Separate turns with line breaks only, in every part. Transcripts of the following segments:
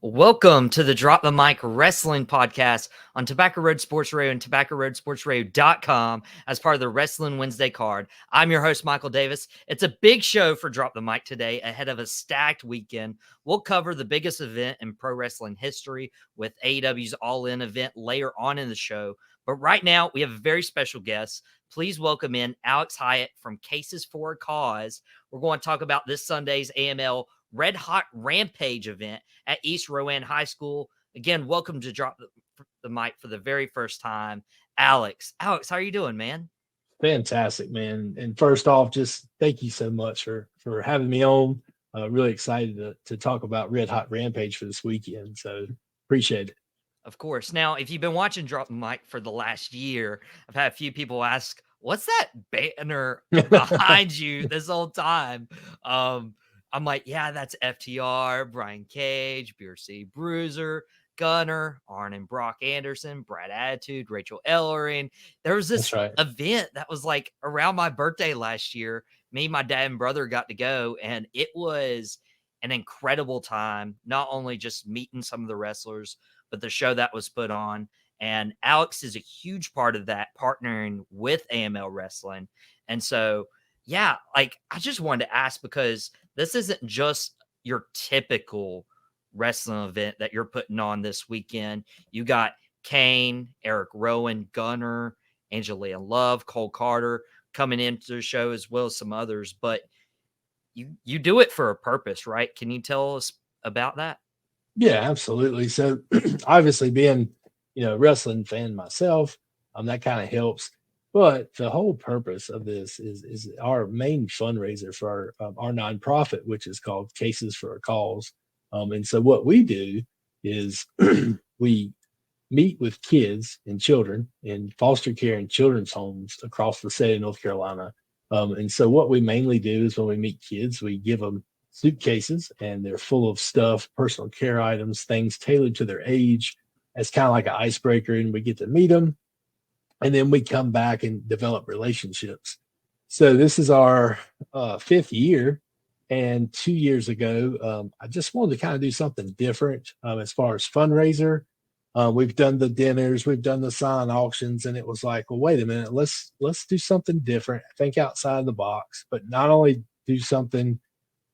Welcome to the Drop the Mic Wrestling Podcast on Tobacco Road Sports Radio and TobaccoRoadSportsRadio.com as part of the Wrestling Wednesday card. I'm your host, Michael Davis. It's a big show for Drop the Mic today ahead of a stacked weekend. We'll cover the biggest event in pro wrestling history with AEW's All In event later on in the show. But right now, we have a very special guest. Please welcome in Alex Hiatt from Cases for a Cause. We're going to talk about this Sunday's AML Red Hot Rampage event at East Rowan High School. Again, welcome to Drop the Mic for the very first time, Alex. Alex, how are you doing, man?
Fantastic, man. And first off, just thank you so much for having me on. Really excited to talk about Red Hot Rampage for this weekend. So appreciate it.
Of course. Now, if you've been watching Drop the Mic for the last year, I've had a few people ask, what's that banner behind you this whole time? I'm like, yeah, that's FTR, Brian Cage, BRC Bruiser, Gunner, Arn and Brock Anderson, Brad Attitude, Rachel Ellering. There was
That's
this
right.
event that was like around my birthday last year. Me, my dad, and brother got to go, and it was an incredible time. Not only just meeting some of the wrestlers, but the show that was put on. And Alex is a huge part of that, partnering with AML Wrestling. And so, yeah, like I just wanted to ask because this isn't just your typical wrestling event that you're putting on this weekend. You got Kane, Eric Rowan, Gunner, Angelia Love, Cole Carter coming into the show as well as some others. But you do it for a purpose, right? Can you tell us about that?
Yeah, absolutely. So obviously being, a wrestling fan myself, that kind of helps. But the whole purpose of this is our main fundraiser for our nonprofit, which is called Cases for a Cause. And so what we do is we meet with kids and children in foster care and children's homes across the state of North Carolina. And so what we mainly do is when we meet kids, we give them suitcases and they're full of stuff, personal care items, things tailored to their age. It's kind of like an icebreaker, and we get to meet them. And then we come back and develop relationships. So this is our fifth year. And 2 years ago, I just wanted to kind of do something different as far as fundraiser. We've done the dinners, we've done the silent auctions, and it was like, well, wait a minute, let's do something different. Think outside the box, but not only do something,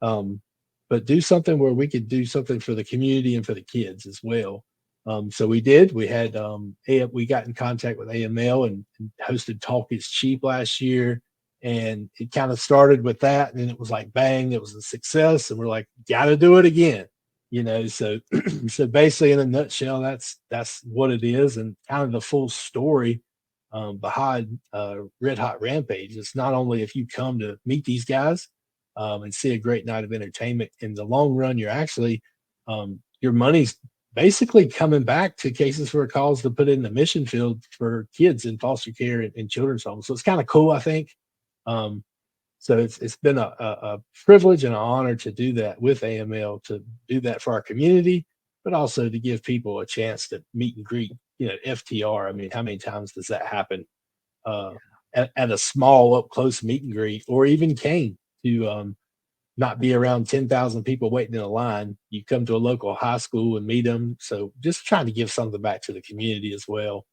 but do something where we could do something for the community and for the kids as well. So we did. We had we got in contact with AML and hosted Talk is Cheap last year, and it kind of started with that, and then it was like bang, it was a success, and we're like, got to do it again. So so basically in a nutshell, that's what it is, and kind of the full story behind Red Hot Rampage. It's not only if you come to meet these guys and see a great night of entertainment, in the long run, you're actually your money's basically coming back to Cases for a Cause to put in the mission field for kids in foster care and children's homes. So it's kind of cool, I think. Um, so it's been a privilege and an honor to do that with AML, to do that for our community, but also to give people a chance to meet and greet, FTR. I mean, how many times does that happen uh, at a small up close meet and greet, or even Kane to not be around 10,000 people waiting in a line. You come to a local high school and meet them. So just trying to give something back to the community as well.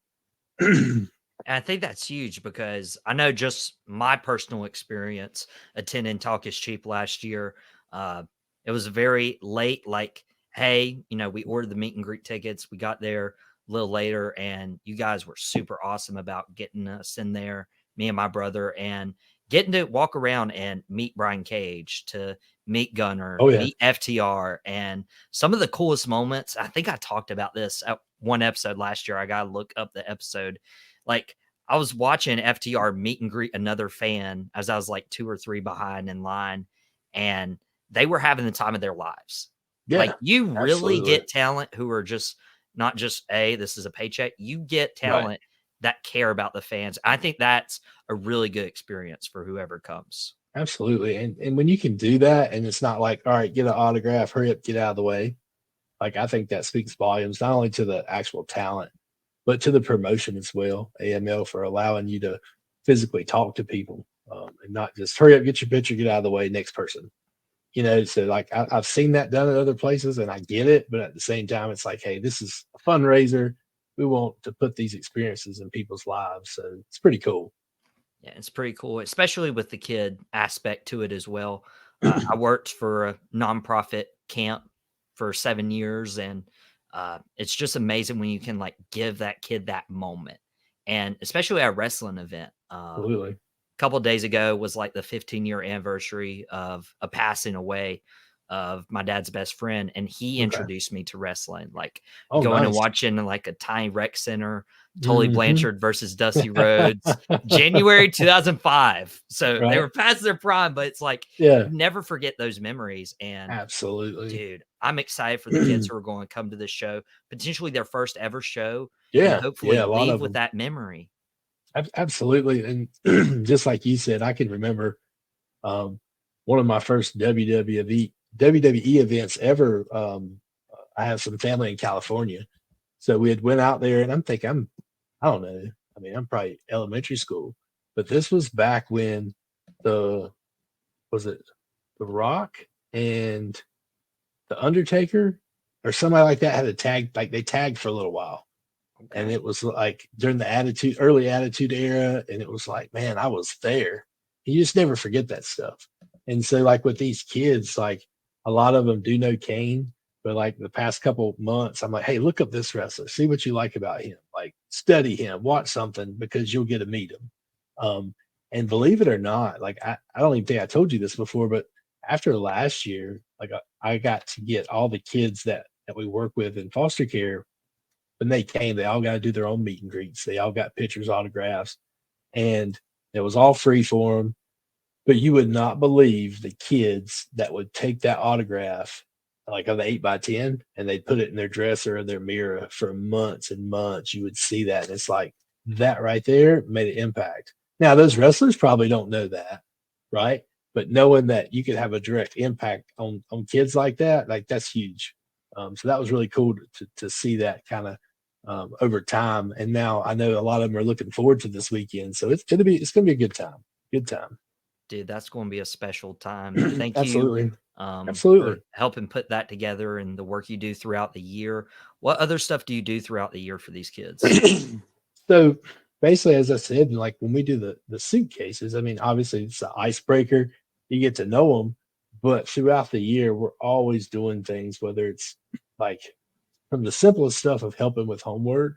And I think that's huge because I know just my personal experience attending Talk is Cheap last year. Uh, it was very late, like, hey, we ordered the meet and greet tickets. We got there a little later, and you guys were super awesome about getting us in there, me and my brother, and getting to walk around and meet Brian Cage, to meet Gunner,
Oh, yeah.
meet FTR. And some of the coolest moments, I think I talked about this at one episode last year. I got to look up the episode. Like, I was watching FTR meet and greet another fan as I was like 2 or 3 behind in line, and they were having the time of their lives.
Yeah,
Like, you really
absolutely.
get talent who are just not just, this is a paycheck. You get
Right.
talent that care about the fans. I think that's a really good experience for whoever comes.
Absolutely. And when you can do that, and it's not like, all right, get an autograph, hurry up, get out of the way. Like, I think that speaks volumes, not only to the actual talent, but to the promotion as well. AML for allowing you to physically talk to people and not just hurry up, get your picture, get out of the way, next person. So like I've seen that done at other places and I get it, but at the same time, it's like, hey, this is a fundraiser. We want to put these experiences in people's lives. So it's pretty cool.
Yeah, it's pretty cool, especially with the kid aspect to it as well. I worked for a nonprofit camp for 7 years, and it's just amazing when you can like give that kid that moment, and especially at a wrestling event.
Absolutely.
Couple of days ago was like the 15-year anniversary of a passing away of my dad's best friend, and he
Okay.
introduced me to wrestling, like
Oh,
going and
nice.
watching like a tiny rec center, Tully
Mhm.
Blanchard versus Dusty Rhodes, January 2005. So they
Right.
were past their prime, but it's like
Yeah,
you never forget those memories. And
absolutely.
dude, I'm excited for the kids who are going to come to this show, potentially their first ever show, and
Yeah,
hopefully
yeah, a lot
leave
of
with
them.
that memory.
Absolutely. And just like you said, I can remember um, one of my first WWE events ever. I have some family in California, so we had went out there, and I'm thinking, I don't know. I mean, I'm probably elementary school, but this was back when the was it The Rock and the Undertaker or somebody like that had a tag, like they tagged for a little while. And
Okay.
it was like during the early attitude era. And it was like, man, I was there. You just never forget that stuff. And so, like with these kids, like a lot of them do know Kane, but like the past couple months, I'm like, hey, look up this wrestler, see what you like about him, like study him, watch something because you'll get to meet him. Um, and believe it or not, like I don't even think I told you this before, but after last year, like I got to get all the kids that we work with in foster care when they came, they all got to do their own meet and greets. They all got pictures, autographs, and it was all free for them. But you would not believe the kids that would take that autograph, like on the 8x10, and they'd put it in their dresser or their mirror for months and months. You would see that. And it's like that right there made an impact. Now, those wrestlers probably don't know that, right? But knowing that you could have a direct impact on kids like that, like that's huge. So that was really cool to see that kind of over time. And now I know a lot of them are looking forward to this weekend. So it's gonna be a good time. Good time.
Dude, that's going to be a special time. Thank you
Absolutely. Absolutely.
for helping put that together and the work you do throughout the year. What other stuff do you do throughout the year for these kids?
So basically, as I said, like when we do the suitcases, I mean, obviously it's an icebreaker. You get to know them, but throughout the year, we're always doing things, whether it's like from the simplest stuff of helping with homework,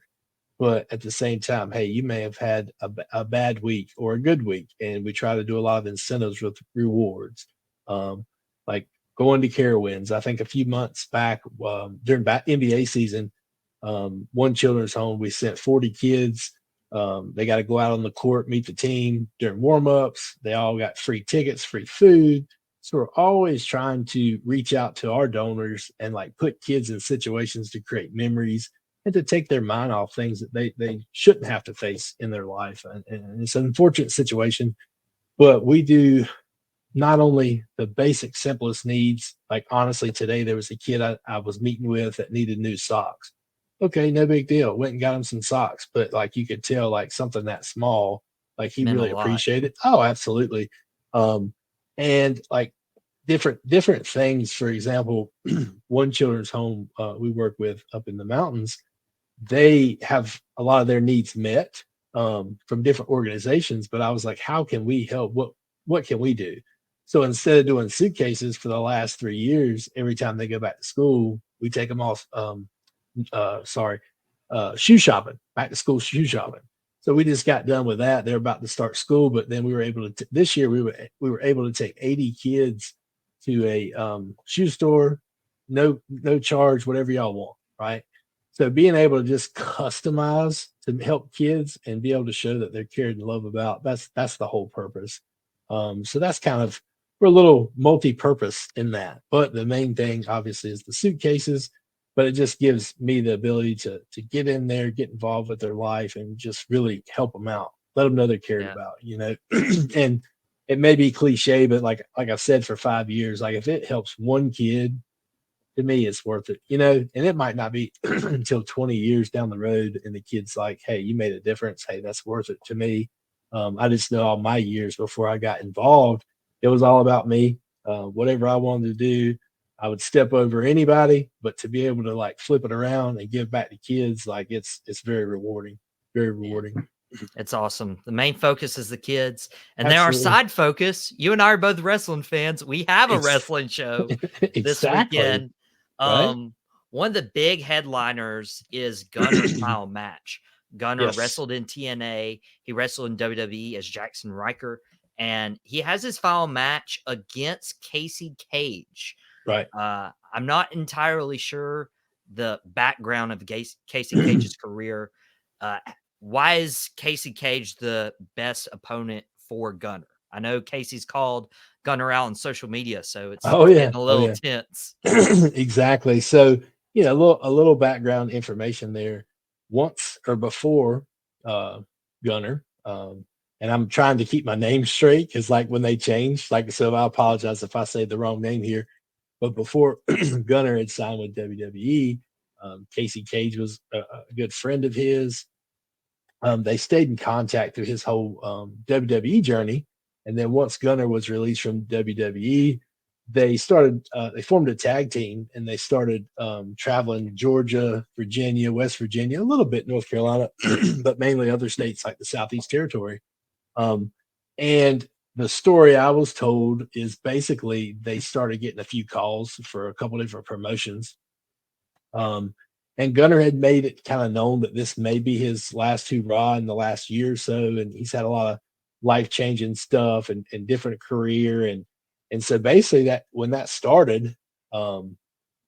but at the same time, hey, you may have had a bad week or a good week, and we try to do a lot of incentives with rewards, like going to Carowinds. I think a few months back during NBA season, one children's home, we sent 40 kids. They got to go out on the court, meet the team during warm-ups. They all got free tickets, free food. So we're always trying to reach out to our donors and like put kids in situations to create memories and to take their mind off things that they shouldn't have to face in their life. And it's an unfortunate situation, but we do not only the basic, simplest needs. Like honestly, today there was a kid I was meeting with that needed new socks. Okay, no big deal. Went and got him some socks, but like you could tell, like something that small, like he
Meant a
really
lot.
appreciated. Oh, absolutely. Um, and like different things. For example, one children's home we work with up in the mountains, they have a lot of their needs met from different organizations. But I was like, how can we help? What can we do? So instead of doing suitcases for the last 3 years, every time they go back to school, we take them off. Shoe shopping, back to school shoe shopping. So we just got done with that. They're about to start school, but then we were able to this year we were able to take 80 kids to a shoe store, no charge, whatever y'all want, right? So being able to just customize to help kids and be able to show that they're cared and loved about, that's the whole purpose. So that's kind of we're a little multi-purpose in that. But the main thing obviously is the suitcases, but it just gives me the ability to get in there, get involved with their life and just really help them out, let them know they're cared
Yeah.
about, and it may be cliche, but like I've said for 5 years, like if it helps one kid, to me, it's worth it, and it might not be until 20 years down the road. And the kid's like, hey, you made a difference. Hey, that's worth it to me. I just know all my years before I got involved, it was all about me. Whatever I wanted to do, I would step over anybody, but to be able to like flip it around and give back to kids, like it's very rewarding, very
Yeah.
rewarding.
It's awesome. The main focus is the kids. And then our
Absolutely.
side focus, you and I are both wrestling fans. We have a
Ex-
wrestling show this
exactly.
weekend.
Right.
One of the big headliners is Gunner's final match. Gunner
Yes.
wrestled in TNA. He wrestled in WWE as Jackson Riker. And he has his final match against Casey Cage.
Right.
I'm not entirely sure the background of Casey Cage's career. Uh, why is Casey Cage the best opponent for Gunner? I know Casey's called Gunner out on social media, so it's
Oh yeah.
getting a
Oh
little
yeah.
tense.
Exactly. So, a little background information there. Once or before Gunner, and I'm trying to keep my name straight because, like, when they changed, like, so I apologize if I say the wrong name here. But before Gunner had signed with WWE, Casey Cage was a good friend of his. They stayed in contact through his whole WWE journey. And then once Gunner was released from WWE, they formed a tag team and they started traveling Georgia, Virginia, West Virginia, a little bit North Carolina, but mainly other states like the Southeast Territory. Um, and the story I was told is basically they started getting a few calls for a couple different promotions. Um, and Gunner had made it kind of known that this may be his last hurrah in the last year or so, and he's had a lot of life changing stuff and different career, and so basically that when that started, um,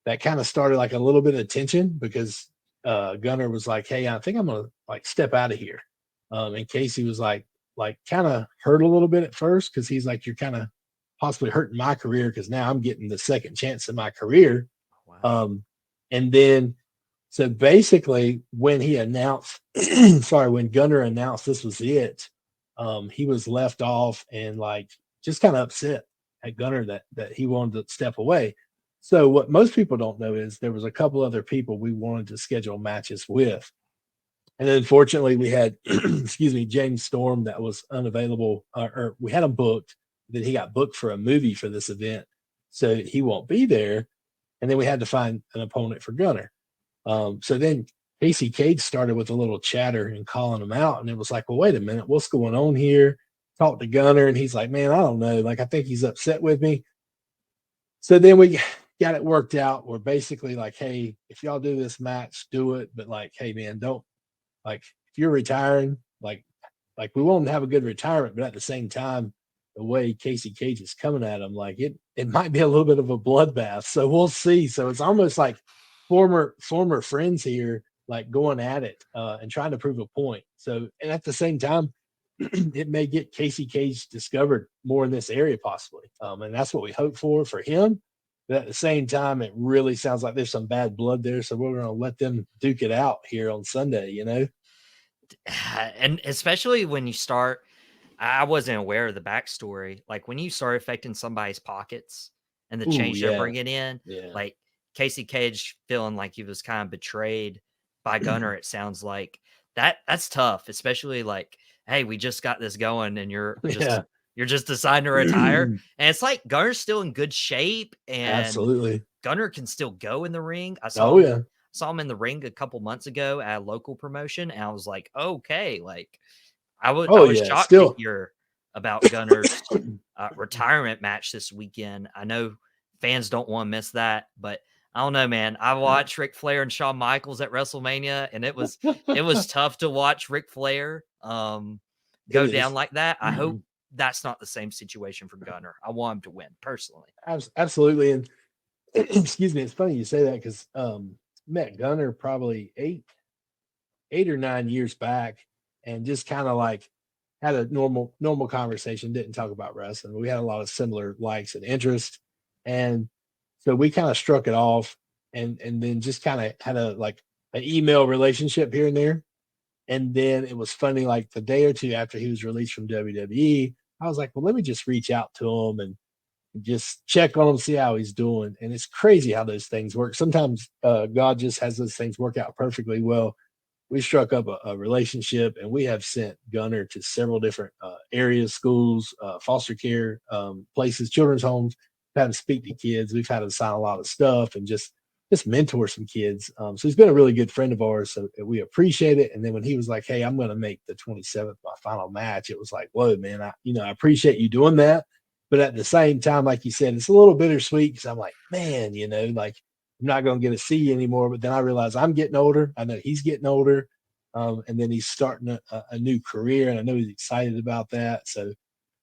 that kind of started like a little bit of tension because Gunner was like, "Hey, I think I'm gonna like step out of here," and Casey was like kind of hurt a little bit at first because he's like, "You're kind of possibly hurting my career because now I'm getting the second chance in my career."
Wow.
Um, and then, so basically, when he announced, sorry, when Gunner announced this was it, he was left off and like just kind of upset at Gunner that he wanted to step away. So what most people don't know is there was a couple other people we wanted to schedule matches with, and unfortunately we had, excuse me, James Storm that was unavailable, or we had him booked. Then he got booked for a movie for this event, so he won't be there. And then we had to find an opponent for Gunner. So then Casey Cage started with a little chatter and calling him out. And it was like, well, wait a minute, what's going on here? Talked to Gunner, and he's like, man, I don't know. Like, I think he's upset with me. So then we got it worked out. We're basically like, hey, if y'all do this match, do it. But like, hey, man, don't like if you're retiring, like we want to have a good retirement, but at the same time, the way Casey Cage is coming at him, like it might be a little bit of a bloodbath. So we'll see. So it's almost like former friends here, like going at it and trying to prove a point. So and at the same time, it may get Casey Cage discovered more in this area possibly, and that's what we hope for him. But at the same time, it really sounds like there's some bad blood there. So we're going to let them duke it out here on Sunday.
And especially when you start, I wasn't aware of the backstory. Like when you start affecting somebody's pockets and the
Ooh,
change they're
yeah,
bringing in,
yeah.
like Casey Cage feeling like he was kind of betrayed by Gunner. It sounds like that's tough, especially like, hey, we just got this going and
Yeah.
you're just deciding to retire. And it's like Gunner's still in good shape and
Absolutely.
Gunner can still go in the ring.
Oh, yeah.
Saw him in the ring a couple months ago at a local promotion, and I was like, okay, like I
Oh,
was
yeah.
shocked to
Still.
hear about Gunner's retirement match this weekend. I know fans don't want to miss that, but I don't know, man. I watched Ric Flair and Shawn Michaels at WrestleMania, and it was tough to watch Ric Flair
It
go down
is.
like that. I hope that's not the same situation for Gunner. I want him to win personally.
Absolutely. And excuse me, it's funny you say that because met Gunner probably 8 or 9 years back, and just kind of like had a normal conversation. Didn't talk about wrestling. We had a lot of similar likes and interests, and so we kind of struck it off, and then just kind of had a like an email relationship here and there. And then it was funny, like the day or two after he was released from WWE, I was like, well, let me just reach out to him and just check on him, see how he's doing. And it's crazy how those things work. Sometimes God just has those things work out perfectly well. We struck up a relationship, and we have sent Gunner to several different areas, schools, foster care places, children's homes. had him speak to kids. We've had him sign a lot of stuff and just mentor some kids. So he's been a really good friend of ours. So we appreciate it. And then when he was like, "Hey, I'm going to make the 27th my final match," it was like, "Whoa, man! I appreciate you doing that." But at the same time, like you said, it's a little bittersweet because I'm like, man, like I'm not going to get to see you anymore. But then I realize I'm getting older. I know he's getting older. And then he's starting a new career, and I know he's excited about that. So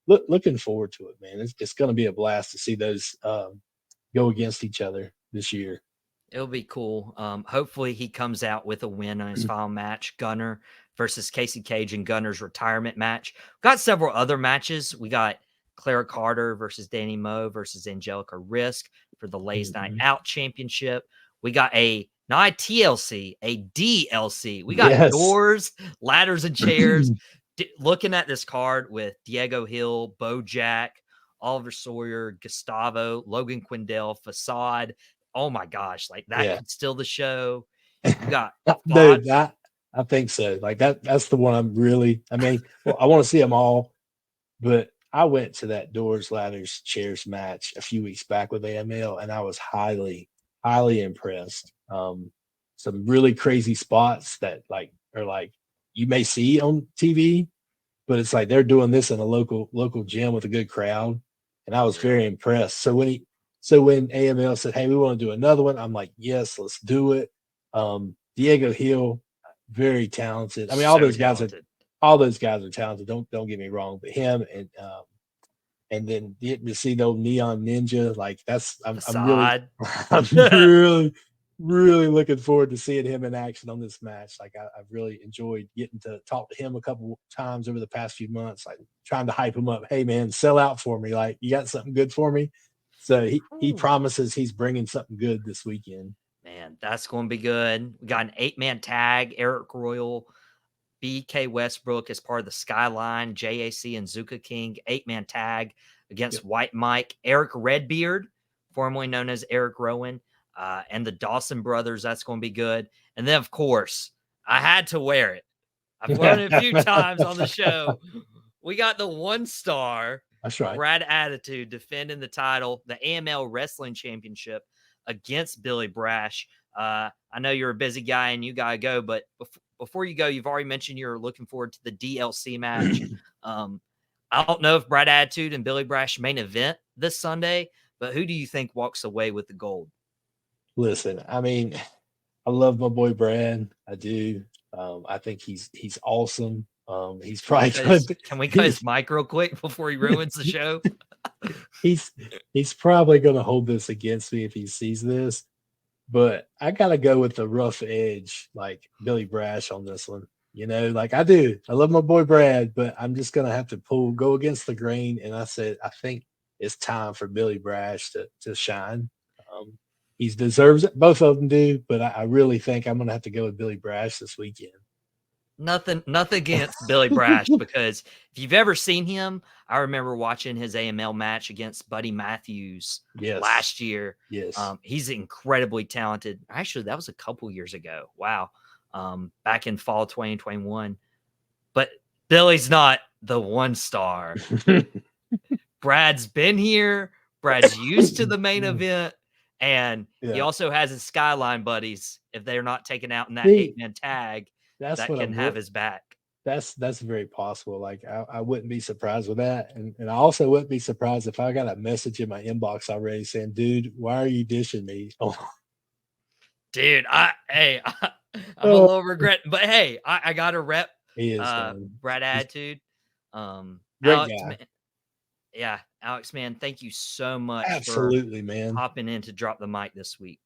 looking forward to it, man. It's going to be a blast to see those go against each other this year.
It'll be cool. Hopefully he comes out with a win on his final match. Gunner versus Casey Cage and Gunner's retirement match. We've got several other matches. We got Clara Carter versus Danny Moe versus Angelica Risk for the Lay's Night Out Championship. We got not a TLC, a DLC. We got doors, ladders, and chairs. Looking at this card with Diego Hill, Bojack, Oliver Sawyer, Gustavo, Logan Quindell, Facade. Oh my gosh, like that could steal the show. You got
dude, I think so. Like that's the one I want to see them all, but I went to that doors, ladders, chairs match a few weeks back with AML, and I was highly, highly impressed. Some really crazy spots that are like you may see on TV, but it's like they're doing this in a local gym with a good crowd, and I was very impressed. So when AML said, "Hey, we want to do another one," I'm like, "Yes, let's do it." Diego Hill, very talented. I mean, all those guys are talented. Don't get me wrong, but him and then getting to see those Neon Ninja, like I'm really looking forward to seeing him in action on this match. Like I've really enjoyed getting to talk to him a couple times over the past few months, like trying to hype him up. Hey man, sell out for me. Like you got something good for me. So he promises he's bringing something good this weekend.
Man, that's going to be good. We got an 8-man tag. Eric Royal, BK Westbrook as part of the Skyline, JAC, and Zuka King 8-man tag against White Mike, Eric Redbeard, formerly known as Eric Rowan, and the Dawson brothers. That's going to be good. And then, of course, I had to wear it. I've worn it a few times on the show. We got the 1-star.
That's right.
Brad Attitude defending the title, the AML Wrestling Championship against Billy Brash. I know you're a busy guy and you got to go, but before you go, you've already mentioned you're looking forward to the DLC match. I don't know if Brad Attitude and Billy Brash main event this Sunday, but who do you think walks away with the gold?
Listen, I mean, I love my boy Brad. I do. I think he's awesome. He's probably
can we cut his mic real quick before he ruins the show?
he's probably going to hold this against me if he sees this, but I got to go with the rough edge, like Billy Brash on this one. Like I do. I love my boy Brad, but I'm just going to have to go against the grain. And I said, I think it's time for Billy Brash to shine. He deserves it. Both of them do, but I really think I'm going to have to go with Billy Brash this weekend.
Nothing against Billy Brash, because if you've ever seen him, I remember watching his AML match against Buddy Matthews last year.
Yes.
He's incredibly talented. Actually, that was a couple years ago. Wow. Back in fall 2021. But Billy's not the 1-star. Brad's been here. Brad's used to the main event. And he also has his Skyline buddies, if they're not taken out in that 8-man tag. That can have his back.
That's very possible. Like I wouldn't be surprised with that, and I also wouldn't be surprised if I got a message in my inbox already saying, "Dude, why are you dishing me?" Oh.
Dude, I'm a little regret, but hey, I got to rep Brad Attitude.
Great
Alex,
guy.
Alex, man, thank you so much
Absolutely, man,
hopping in to drop the mic this week.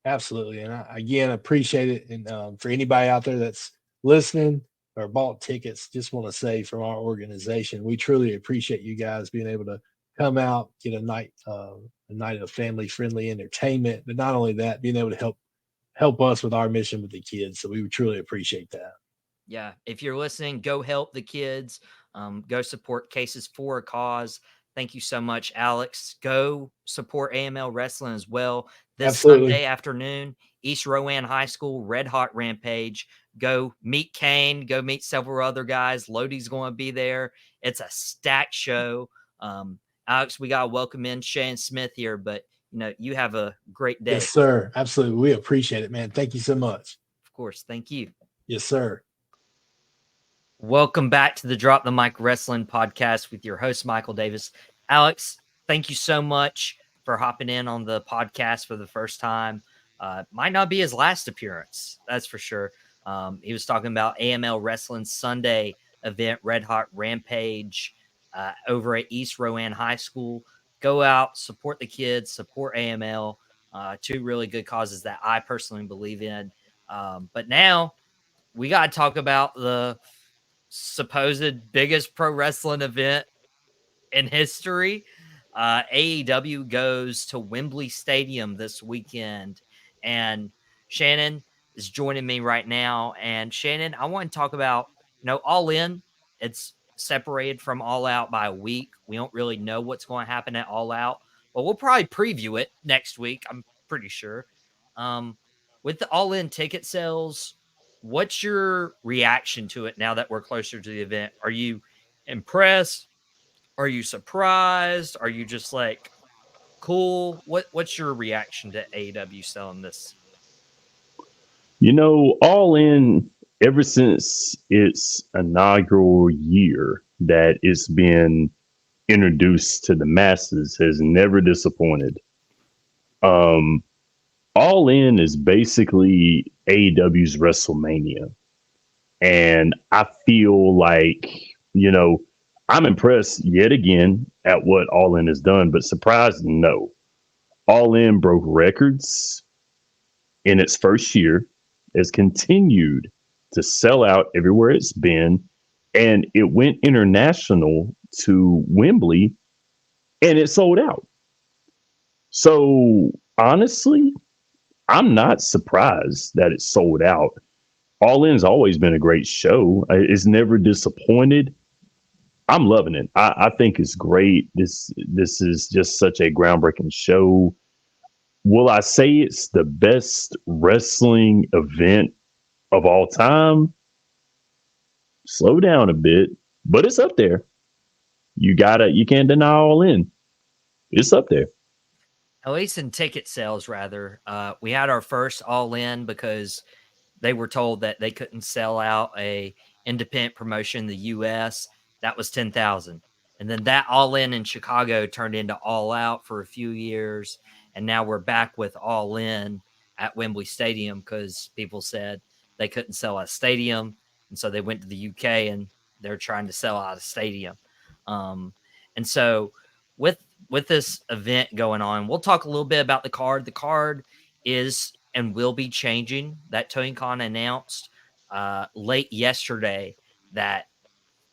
Absolutely, and I again appreciate it. And for anybody out there that's listening or bought tickets, just want to say from our organization, we truly appreciate you guys being able to come out, get a night of family-friendly entertainment, but not only that, being able to help us with our mission with the kids. So we would truly appreciate that.
Yeah, if you're listening, go help the kids. Go support Cases for a Cause. Thank you so much, Alex. Go support AML Wrestling as well. This Sunday afternoon, East Rowan High School, Red Hot Rampage. Go meet Kane. Go meet several other guys. Lodi's going to be there. It's a stacked show. Alex, we got to welcome in Shannon Smith here, but you have a great
Yes,
day.
sir. Absolutely. We appreciate it, man. Thank you so much.
Of course. Thank you.
Yes, sir.
Welcome back to the Drop the Mic Wrestling Podcast with your host, Michael Davis. Alex, thank you so much for hopping in on the podcast for the first time. Might not be his last appearance, that's for sure. He was talking about AML Wrestling Sunday event, Red Hot Rampage, over at East Rowan High School. Go out, support the kids, support AML. Two really good causes that I personally believe in. But now we got to talk about the supposed biggest pro wrestling event in history. AEW goes to Wembley Stadium this weekend, and Shannon is joining me right now. And Shannon, I want to talk about All In. It's separated from All Out by a week. We don't really know what's going to happen at All Out, but we'll probably preview it next week. I'm pretty sure. Um, with the All In ticket sales, what's your reaction to it now that we're closer to the event? Are you impressed? Are you surprised? Are you just like cool? What's your reaction to AEW selling this?
All in, ever since its inaugural year that it's been introduced to the masses, has never disappointed. Um, All in is basically AEW's WrestleMania. And I feel like, you know, I'm impressed yet again at what All In has done, but surprised, no. All In broke records in its first year, has continued to sell out everywhere it's been, and it went international to Wembley and it sold out. So honestly, I'm not surprised that it sold out. All In's always been a great show. It's never disappointed. I'm loving it. I think it's great. This is just such a groundbreaking show. Will I say it's the best wrestling event of all time? Slow down a bit, but it's up there. You can't deny All In. It's up there.
At least in ticket sales, rather. We had our first All In because they were told that they couldn't sell out a independent promotion in the US. That was 10,000. And then that All In Chicago turned into All Out for a few years. And now we're back with All In at Wembley Stadium because people said they couldn't sell a stadium. And so they went to the UK and they're trying to sell out a stadium. Um, and so with with this event going on, we'll talk a little bit about the card. The card is and will be changing. That Tony Khan announced late yesterday that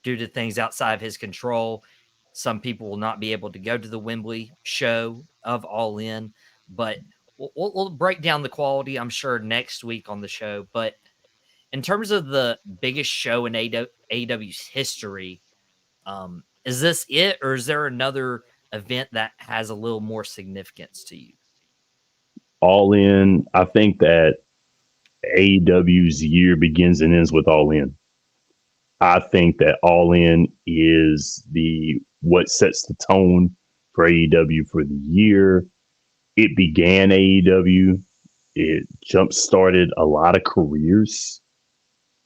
due to things outside of his control, some people will not be able to go to the Wembley show of All In. But we'll break down the quality, I'm sure, next week on the show. But in terms of the biggest show in AEW's history, is this it, or is there another event that has a little more significance to you?
All In, I think that AEW's year begins and ends with All In. I think that All In is the what sets the tone for AEW for the year. It began AEW. It jump started a lot of careers.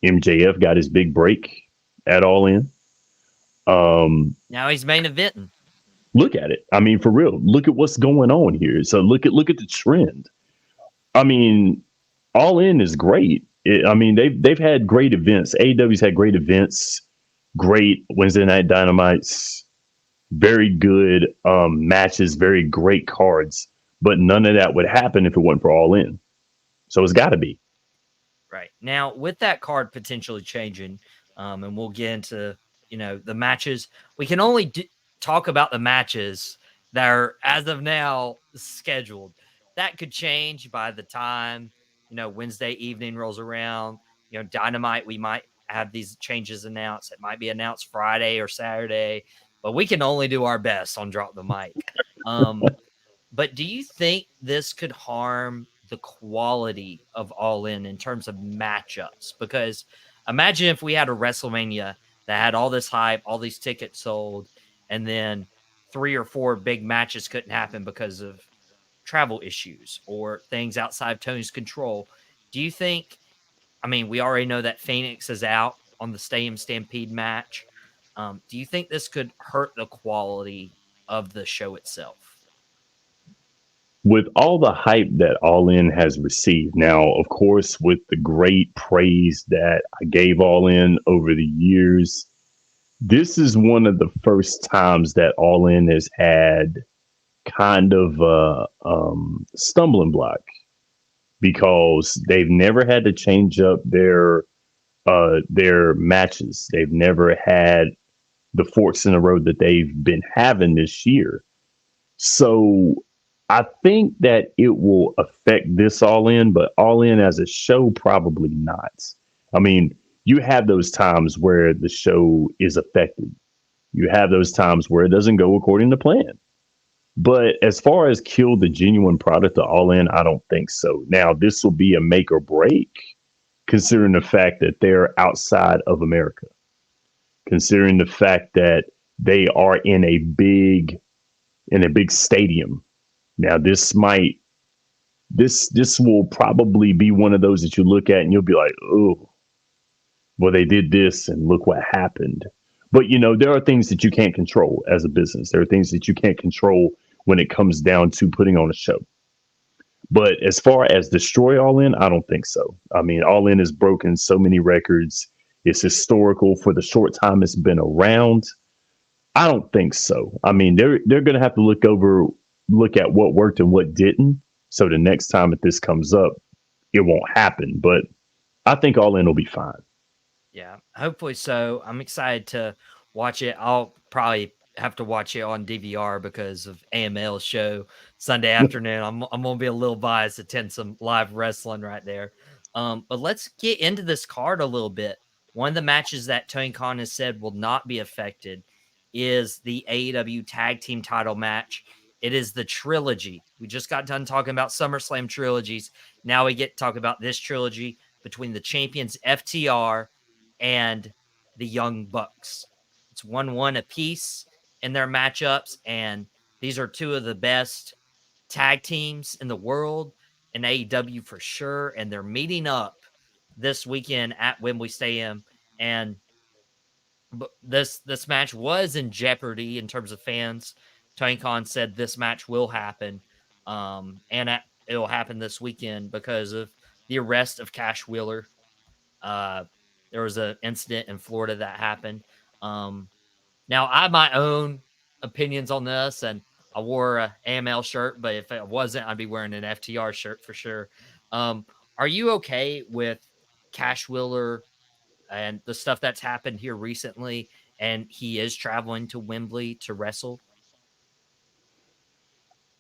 MJF got his big break at All In.
Now he's main eventing.
Look at it. I mean, for real. Look at what's going on here. So look at the trend. I mean, All In is great. I mean, they've had great events. AEW's had great events, great Wednesday Night Dynamites, very good matches, very great cards. But none of that would happen if it wasn't for All In. So it's got to be.
Right. Now, with that card potentially changing, and we'll get into, the matches, we can only talk about the matches that are, as of now, scheduled. That could change by the time, Wednesday evening rolls around. Dynamite, we might have these changes announced. It might be announced Friday or Saturday, but we can only do our best on Drop the Mic. But do you think this could harm the quality of All In terms of matchups? Because imagine if we had a WrestleMania that had all this hype, all these tickets sold, and then 3 or 4 big matches couldn't happen because of travel issues or things outside of Tony's control. Do you think, I mean, we already know that Phoenix is out on the Stadium Stampede match. Do you think this could hurt the quality of the show itself?
With all the hype that All In has received, now, of course, with the great praise that I gave All In over the years, this is one of the first times that All In has had kind of a stumbling block because they've never had to change up their matches. They've never had the forks in the road that they've been having this year. So I think that it will affect this All In, but All In as a show, probably not. I mean, you have those times where the show is affected. You have those times where it doesn't go according to plan. But as far as kill the genuine product of All In, I don't think so. Now, this will be a make or break, considering the fact that they're outside of America, considering the fact that they are in a big stadium. Now, this will probably be one of those that you look at and you'll be like, oh, well, they did this and look what happened. But, there are things that you can't control as a business. There are things that you can't control when it comes down to putting on a show. But as far as destroy All In, I don't think so. I mean, All In has broken so many records. It's historical for the short time it's been around. I don't think so. I mean, they're going to have to look at what worked and what didn't. So the next time that this comes up, it won't happen. But I think All In will be fine.
Yeah, hopefully so. I'm excited to watch it. I'll probably have to watch it on DVR because of AML's show Sunday afternoon. I'm gonna be a little biased to attend some live wrestling right there. But let's get into this card a little bit. One of the matches that Tony Khan has said will not be affected is the AEW Tag Team Title match. It is the trilogy. We just got done talking about SummerSlam trilogies. Now we get to talk about this trilogy between the champions FTR and the Young Bucks. It's 1-1 apiece in their matchups, and these are two of the best tag teams in the world, in AEW for sure, and they're meeting up this weekend at Wembley Stadium, and this match was in jeopardy in terms of fans. Tony Khan said this match will happen, and it'll happen this weekend because of the arrest of Cash Wheeler. There was an incident in Florida that happened. Now, I have my own opinions on this, and I wore a AML shirt, but if it wasn't, I'd be wearing an FTR shirt for sure. Are you okay with Cash Wheeler and the stuff that's happened here recently, and he is traveling to Wembley to wrestle?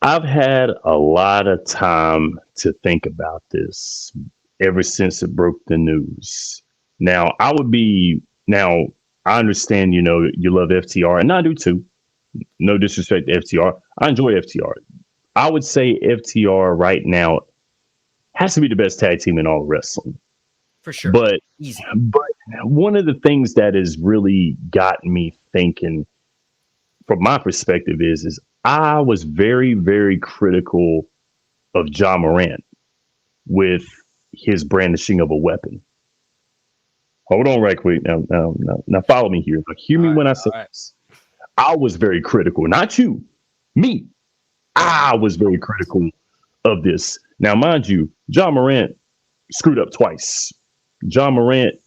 I've had a lot of time to think about this ever since it broke the news. Now, I understand, you love FTR, and I do too. No disrespect to FTR. I enjoy FTR. I would say FTR right now has to be the best tag team in all wrestling.
For sure.
But
easy.
But one of the things that has really gotten me thinking from my perspective is I was very, very critical of John Morant with his brandishing of a weapon. Hold on right quick. Now follow me here. Like, hear me when I say this. I was very critical, not you, me. I was very critical of this. Now, mind you, John Morant screwed up twice. John Morant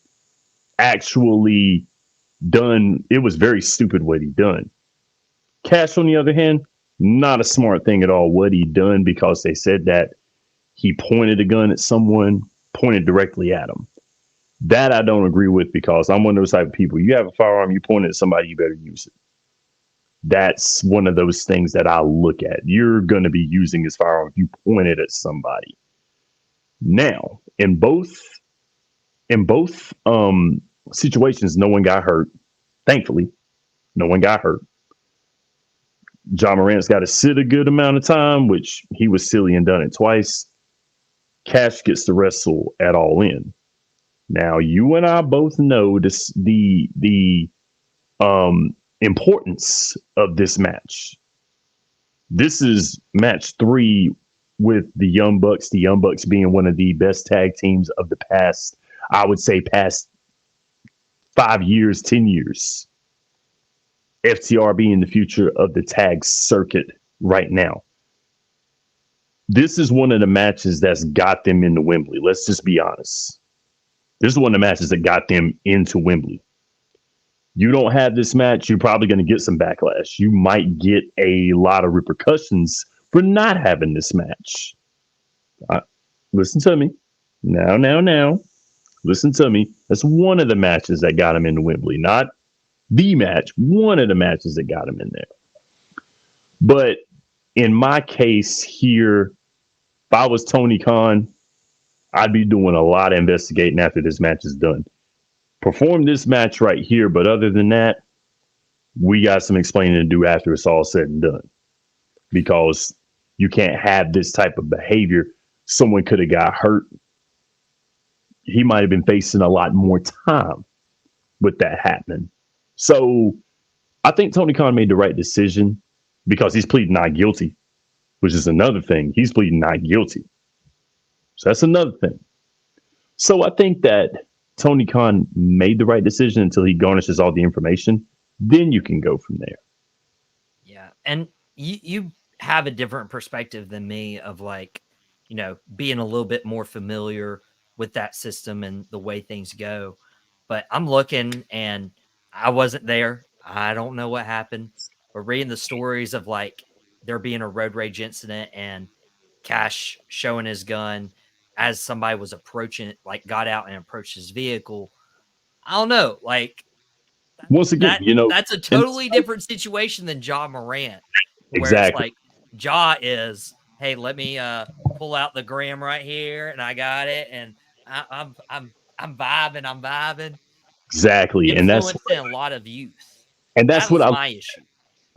actually it was very stupid what he done. Cash, on the other hand, not a smart thing at all what he done, because they said that he pointed a gun at someone, pointed directly at him. That I don't agree with, because I'm one of those type of people. You have a firearm, you point it at somebody, you better use it. That's one of those things that I look at. You're going to be using his firearm if you point it at somebody. Now, in both situations, no one got hurt. Thankfully, no one got hurt. John Morant's got to sit a good amount of time, which he was silly and done it twice. Cash gets to wrestle at All In. Now, you and I both know this, the importance of this match. This is match 3 with the Young Bucks being one of the best tag teams of the past, I would say past 5 years, 10 years. FTR being the future of the tag circuit right now. This is one of the matches that's got them into Wembley. Let's just be honest. This is one of the matches that got them into Wembley. You don't have this match, you're probably going to get some backlash. You might get a lot of repercussions for not having this match. Listen to me. Now. Listen to me. That's one of the matches that got him into Wembley. Not the match. One of the matches that got him in there. But in my case here, if I was Tony Khan, I'd be doing a lot of investigating after this match is done. Perform this match right here, but other than that, we got some explaining to do after it's all said and done. Because you can't have this type of behavior. Someone could have got hurt. He might have been facing a lot more time with that happening. So I think Tony Khan made the right decision because he's pleading not guilty, which is another thing. He's pleading not guilty. So that's another thing. So I think that Tony Khan made the right decision until he garnishes all the information. Then you can go from there.
Yeah. And you have a different perspective than me of like, you know, being a little bit more familiar with that system and the way things go. But I'm looking and I wasn't there. I don't know what happened. We're reading the stories of like there being a road rage incident and Cash showing his gun as somebody was approaching it, like got out and approached his vehicle. I don't know. Like,
once again,
that's a totally different situation than Ja Morant. Where
exactly.
It's like Ja is, hey, let me pull out the gram right here, and I got it, and I'm vibing.
Exactly,
Influencing a lot of youth,
and that's what
my issue.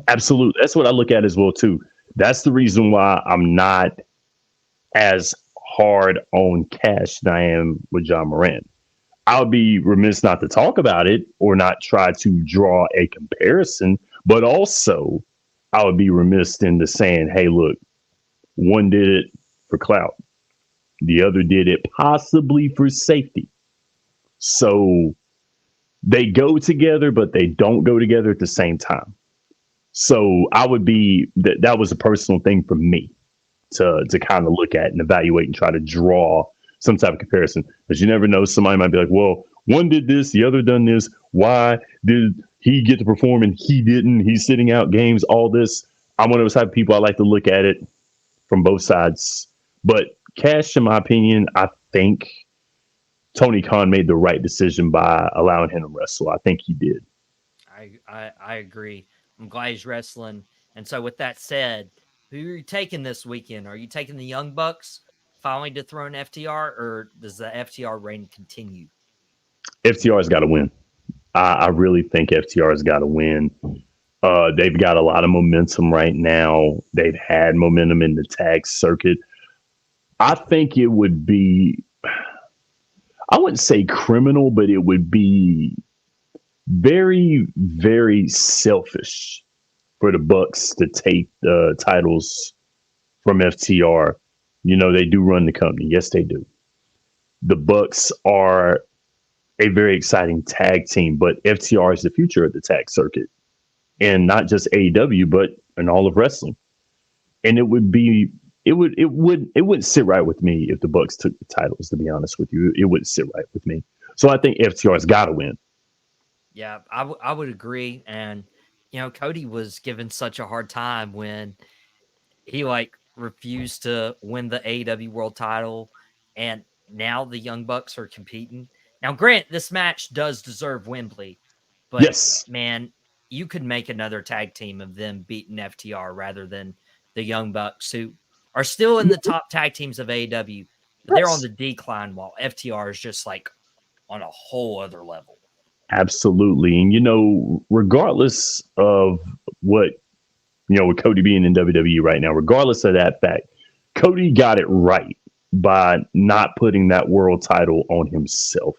Absolutely, that's what I look at as well too. That's the reason why I'm not as hard on Cash than I am with Ja Morant. I would be remiss not to talk about it or not try to draw a comparison, but also I would be remiss into saying, hey, look, one did it for clout. The other did it possibly for safety. So they go together, but they don't go together at the same time. So I would be, that was a personal thing for me to kind of look at and evaluate and try to draw some type of comparison. Because you never know, somebody might be like, well, one did this, the other done this. Why did he get to perform and he didn't? He's sitting out games, all this. I'm one of those type of people. I like to look at it from both sides. But Cash, in my opinion, I think Tony Khan made the right decision by allowing him to wrestle. I think he did.
I agree. I'm glad he's wrestling. And so with that said, who are you taking this weekend? Are you taking the Young Bucks finally to throw an FTR, or does the FTR reign continue?
FTR's got to win. I really think FTR's got to win. They've got a lot of momentum right now. They've had momentum in the tag circuit. I think it would be, I wouldn't say criminal, but it would be very, very selfish for the Bucks to take the titles from FTR. You know, they do run the company. Yes, they do. The Bucks are a very exciting tag team, but FTR is the future of the tag circuit, and not just AEW, but in all of wrestling. And it wouldn't sit right with me if the Bucks took the titles, to be honest with you. It wouldn't sit right with me. So I think FTR's got to win.
Yeah, I would agree. And, you know, Cody was given such a hard time when he refused to win the AEW world title. And now the Young Bucks are competing. Now, Grant, this match does deserve Wembley, but
yes,
man, you could make another tag team of them beating FTR rather than the Young Bucks, who are still in the top tag teams of AEW, but they're on the decline while FTR is just on a whole other level.
Absolutely. And, you know, regardless of what, you know, with Cody being in WWE right now, regardless of that fact, Cody got it right by not putting that world title on himself.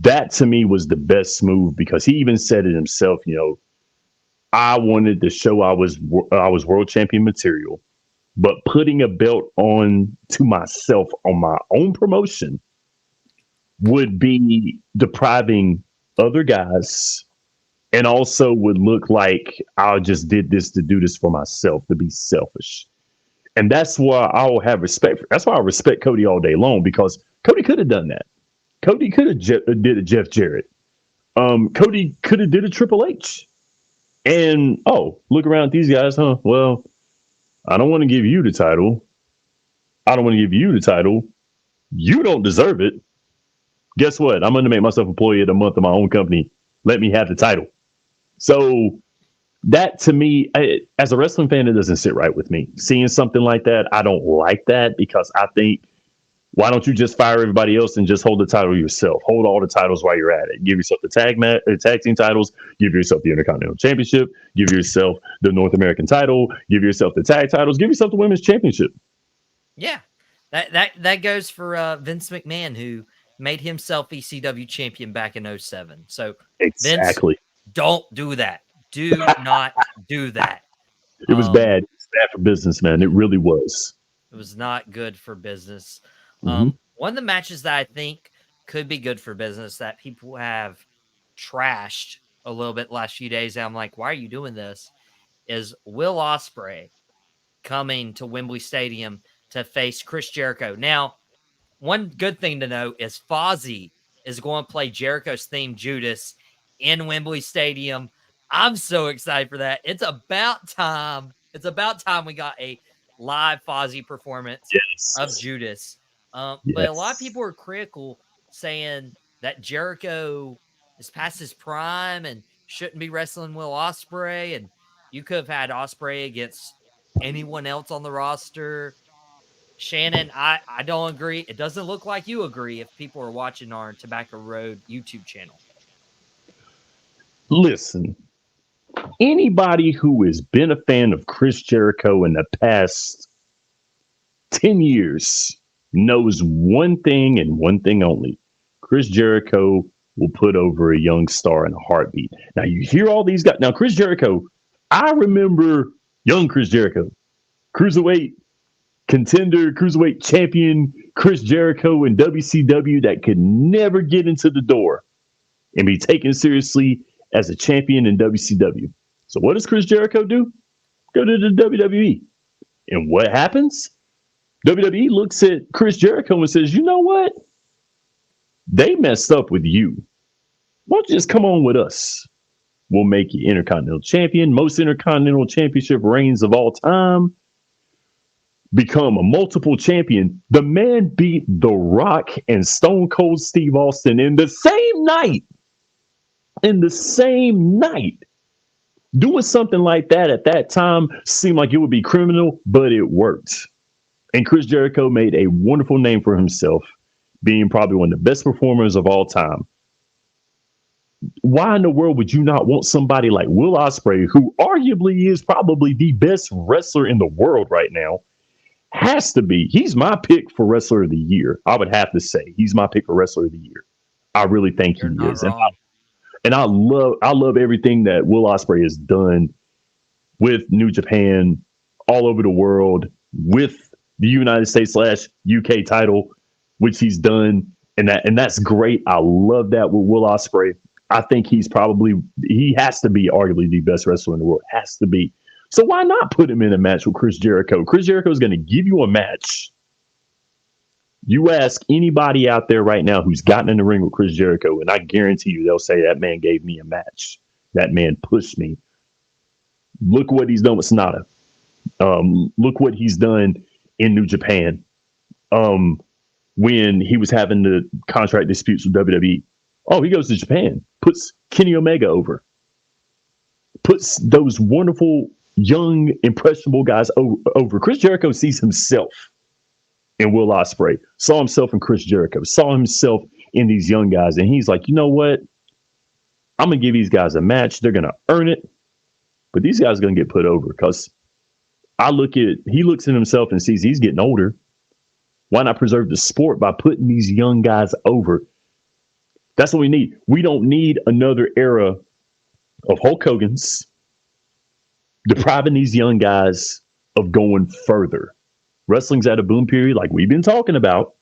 That to me was the best move, because he even said it himself, you know, I wanted to show I was world champion material, but putting a belt on to myself on my own promotion would be depriving other guys, and also would look like I just did this to do this for myself, to be selfish. And that's why I will have respect. That's why I respect Cody all day long, because Cody could have done that. Cody could have did a Jeff Jarrett. Cody could have did a Triple H. And look around at these guys, huh? Well, I don't want to give you the title. I don't want to give you the title. You don't deserve it. Guess what? I'm going to make myself employee of the month of my own company. Let me have the title. So that, to me, as a wrestling fan, it doesn't sit right with me. Seeing something like that, I don't like that, because I think, why don't you just fire everybody else and just hold the title yourself? Hold all the titles while you're at it. Give yourself the tag team titles. Give yourself the Intercontinental Championship. Give yourself the North American title. Give yourself the tag titles. Give yourself the Women's Championship.
Yeah, that goes for Vince McMahon, who made himself ECW champion back in 2007. So
exactly,
Vince, don't do that. Do not do that.
It was bad. It was bad for business, man. It really was.
It was not good for business.
Mm-hmm.
One of the matches that I think could be good for business that people have trashed a little bit the last few days, and I'm like, why are you doing this? Is Will Ospreay coming to Wembley Stadium to face Chris Jericho. Now, one good thing to know is Fozzy is going to play Jericho's theme, Judas, in Wembley Stadium. I'm so excited for that. It's about time. It's about time we got a live Fozzy performance of Judas. But a lot of people are critical, saying that Jericho is past his prime and shouldn't be wrestling Will Ospreay, and you could have had Ospreay against anyone else on the roster. Shannon, I don't agree. It doesn't look like you agree if people are watching our Tobacco Road YouTube channel.
Listen, anybody who has been a fan of Chris Jericho in the past 10 years knows one thing and one thing only. Chris Jericho will put over a young star in a heartbeat. Now, you hear all these guys. Now, Chris Jericho, I remember young Chris Jericho, cruiserweight contender, cruiserweight champion Chris Jericho in WCW that could never get into the door and be taken seriously as a champion in WCW. So what does Chris Jericho do? Go to the WWE. And what happens? WWE looks at Chris Jericho and says, you know what? They messed up with you. Why don't you just come on with us? We'll make you Intercontinental Champion, most Intercontinental Championship reigns of all time. Become a multiple champion. The man beat The Rock and Stone Cold Steve Austin in the same night. In the same night. Doing something like that at that time seemed like it would be criminal, but it worked. And Chris Jericho made a wonderful name for himself, being probably one of the best performers of all time. Why in the world would you not want somebody like Will Ospreay, who arguably is probably the best wrestler in the world right now? Has to be. He's my pick for Wrestler of the Year. I would have to say he's my pick for Wrestler of the Year. I really think he is. And I love everything that Will Ospreay has done with New Japan, all over the world, with the United States / UK title, which he's done. And that's great. I love that with Will Ospreay. I think he has to be arguably the best wrestler in the world. Has to be. So why not put him in a match with Chris Jericho? Chris Jericho is going to give you a match. You ask anybody out there right now who's gotten in the ring with Chris Jericho, and I guarantee you they'll say that man gave me a match. That man pushed me. Look what he's done with Sonata. Look what he's done in New Japan. When he was having the contract disputes with WWE. Oh, he goes to Japan, puts Kenny Omega over, puts those wonderful, young, impressionable guys over. Chris Jericho sees himself in Will Ospreay, saw himself in Chris Jericho, saw himself in these young guys, and he's like, you know what? I'm going to give these guys a match. They're going to earn it, but these guys are going to get put over because he looks at himself and sees he's getting older. Why not preserve the sport by putting these young guys over? That's what we need. We don't need another era of Hulk Hogan's, depriving these young guys of going further. Wrestling's at a boom period, like we've been talking about.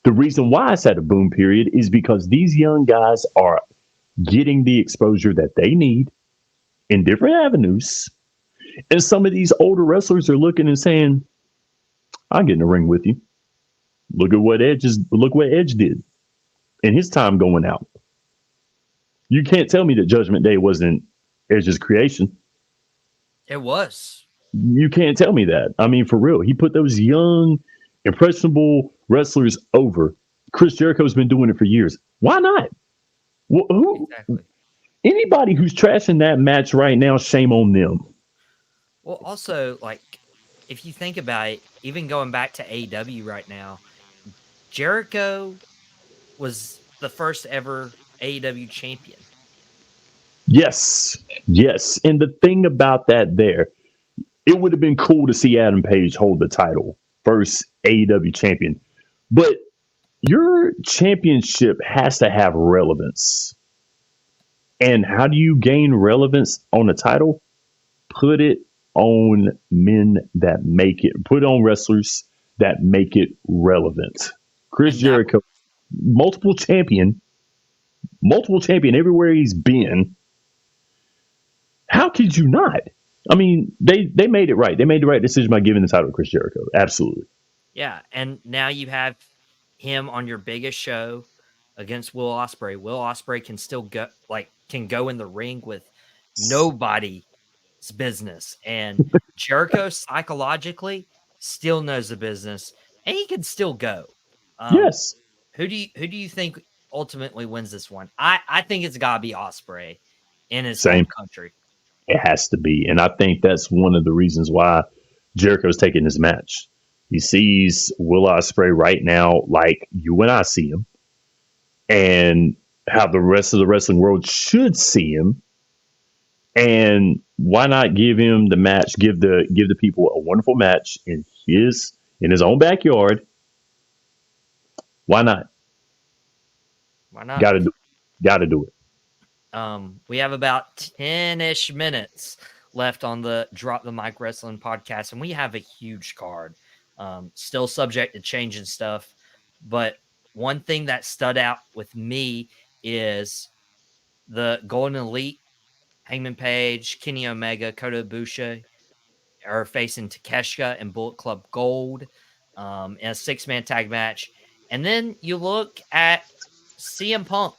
The reason why it's at a boom period is because these young guys are getting the exposure that they need in different avenues. And some of these older wrestlers are looking and saying, I'll get in the ring with you. Look what Edge did in his time going out. You can't tell me that Judgment Day wasn't Edge's creation.
It was.
You can't tell me that. I mean, for real. He put those young, impressionable wrestlers over. Chris Jericho's been doing it for years. Why not?
Exactly.
Anybody who's trashing that match right now, shame on them.
Well, also, like, if you think about it, even going back to AEW right now, Jericho was the first ever AEW champion.
Yes. And the thing about that there, it would have been cool to see Adam Page hold the title, first AEW champion. But your championship has to have relevance. And how do you gain relevance on a title? Put it on men that make it. Put it on wrestlers that make it relevant. Chris Jericho, multiple champion everywhere he's been. How could you not? I mean, they made it right. They made the right decision by giving the title to Chris Jericho. Absolutely.
Yeah, and now you have him on your biggest show against Will Ospreay. Will Ospreay can still go in the ring with nobody's business, and Jericho psychologically still knows the business, and he can still go.
Yes.
Who do you think ultimately wins this one? I think it's got to be Ospreay in his home country.
It has to be. And I think that's one of the reasons why Jericho's taking this match. He sees Will Ospreay right now like you and I see him, and how the rest of the wrestling world should see him. And why not give him the match, give the people a wonderful match in his own backyard? Why not?
Why not?
Gotta do it.
We have about 10-ish minutes left on the Drop the Mic Wrestling podcast, and we have a huge card. Still subject to change and stuff. But one thing that stood out with me is the Golden Elite, Hangman Page, Kenny Omega, Kota Ibushi are facing Takeshita and Bullet Club Gold in a 6-man tag match. And then you look at CM Punk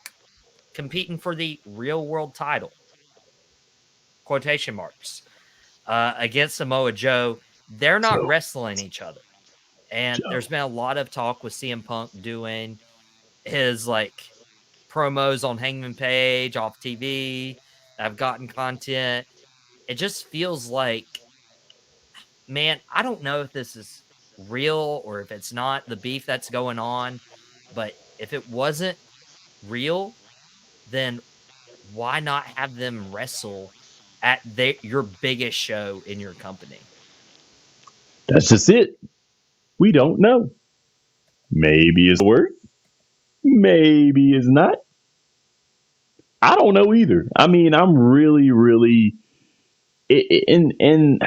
competing for the real world title, quotation marks, against Samoa Joe. They're not wrestling each other. And there's been a lot of talk with CM Punk doing his promos on Hangman Page off TV. I've gotten content. It just feels like, man, I don't know if this is real or if it's not the beef that's going on, but if it wasn't real, then why not have them wrestle at your biggest show in your company?
That's just it. We don't know. Maybe it's a word. Maybe it's not. I don't know either. I mean, I'm really and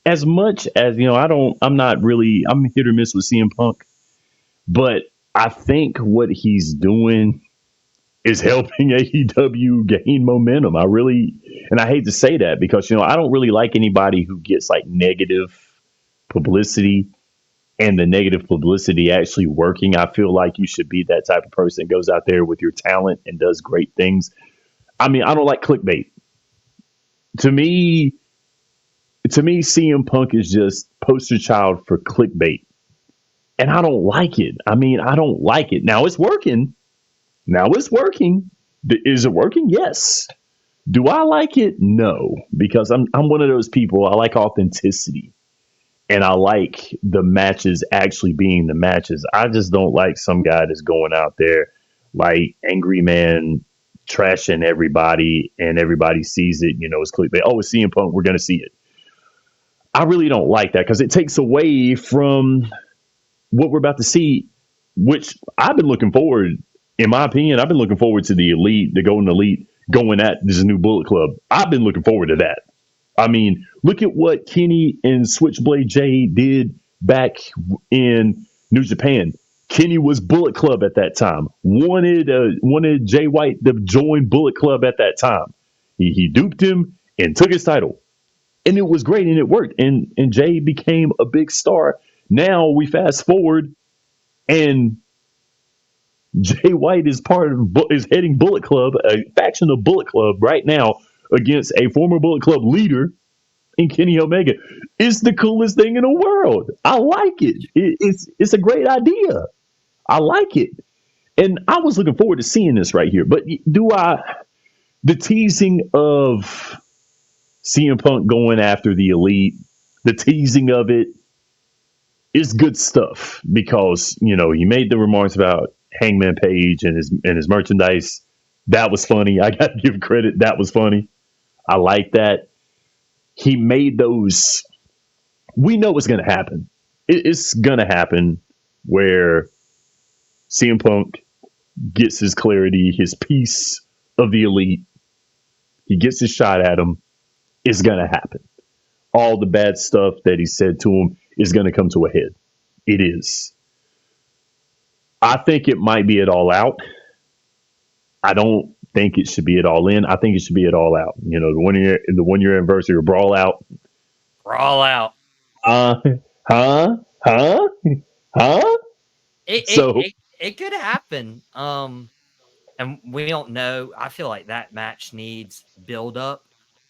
as much as, I'm hit or miss with CM Punk, but I think what he's doing is helping AEW gain momentum. And I hate to say that because, I don't really like anybody who gets negative publicity and the negative publicity actually working. I feel like you should be that type of person that goes out there with your talent and does great things. I mean, I don't like clickbait. To me, CM Punk is just poster child for clickbait. And I don't like it. I mean, I don't like it. Now it's working. Is it working? Yes. Do I like it? No, because I'm one of those people. I like authenticity. And I like the matches actually being the matches. I just don't like some guy that's going out there like angry man trashing everybody and everybody sees it. It's clickbait. Oh, it's CM Punk. We're going to see it. I really don't like that because it takes away from what we're about to see, which I've been looking forward, in my opinion, I've been looking forward to the Golden Elite going at this new Bullet Club. I've been looking forward to that. I mean, look at what Kenny and Switchblade Jay did back in New Japan. Kenny was Bullet Club at that time. Wanted Jay White to join Bullet Club at that time. He duped him and took his title, and it was great and it worked. And Jay became a big star. Now we fast forward, and Jay White is is heading Bullet Club, a faction of Bullet Club right now against a former Bullet Club leader in Kenny Omega. It's the coolest thing in the world. I like it. It's a great idea. I like it. And I was looking forward to seeing this right here. But the teasing of CM Punk going after the Elite, the teasing of it is good stuff because, he made the remarks about Hangman Page and his merchandise. That was funny. I got to give credit. That was funny. I like that. He made those. We know what's going to happen. It's going to happen where CM Punk gets his clarity, his piece of the Elite. He gets his shot at him. It's going to happen. All the bad stuff that he said to him is going to come to a head. It is. I think it might be at All Out. I don't think it should be at All In. I think it should be at All Out. The 1 year anniversary of Brawl Out.
Brawl Out.
Huh? Huh?
It could happen. And we don't know. I feel like that match needs build up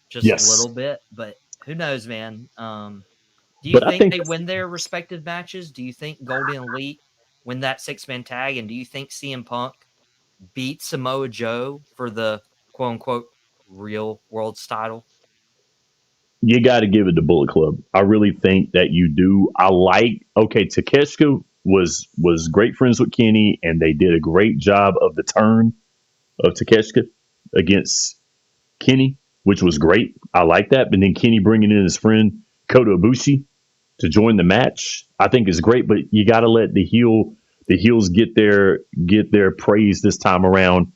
just a little bit, but who knows, man? Do you think they win their respective matches? Do you think Golden Elite win that 6-man tag? And do you think CM Punk beats Samoa Joe for the quote unquote real world's title?
You got to give it to Bullet Club. I really think that you do. Takeshita was great friends with Kenny, and they did a great job of the turn of Takeshita against Kenny, which was great. I like that. But then Kenny bringing in his friend Kota Ibushi to join the match, I think is great. But you got to let the heels get their praise this time around,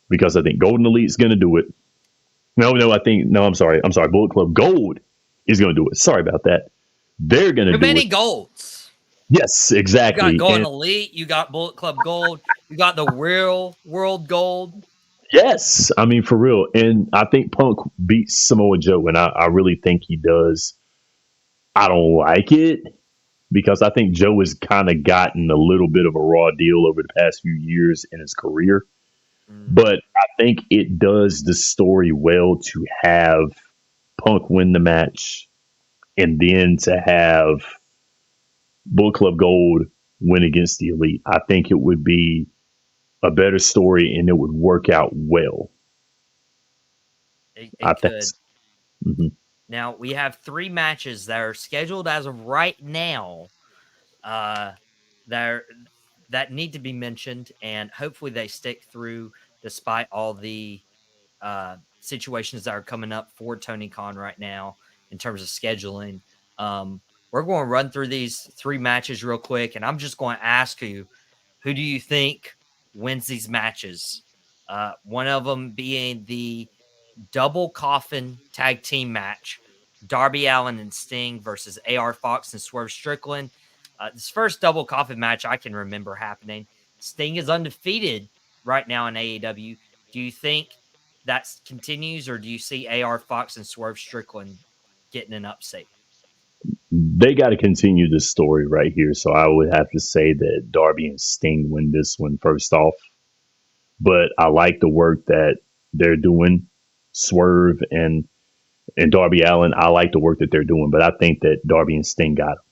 because I think Golden Elite is going to do it. I'm sorry. Bullet Club Gold is going to do it. Sorry about that. They're going to do it. Too
many golds.
Yes, exactly.
You got Golden Elite. You got Bullet Club Gold. You got the real world gold.
Yes, I mean, for real. And I think Punk beats Samoa Joe, and I really think he does. I don't like it because I think Joe has kind of gotten a little bit of a raw deal over the past few years in his career. But I think it does the story well to have Punk win the match and then to have Bullet Club Gold win against the Elite. I think it would be a better story and it would work out well.
It could. Mm-hmm. Now, we have 3 matches that are scheduled as of right now that need to be mentioned, and hopefully they stick through despite all the situations that are coming up for Tony Khan right now in terms of scheduling. We're going to run through these 3 matches real quick, and I'm just going to ask you, who do you think wins these matches? One of them being the double coffin tag team match, Darby Allin and Sting versus AR Fox and Swerve Strickland. This first double coffin match I can remember happening. Sting is undefeated right now in AEW. Do you think that continues, or do you see AR Fox and Swerve Strickland getting an upset?
They got to continue this story right here. So I would have to say that Darby and Sting win this one first off. But I like the work that they're doing. Swerve and Darby Allin, I like the work that they're doing, but I think that Darby and Sting got him.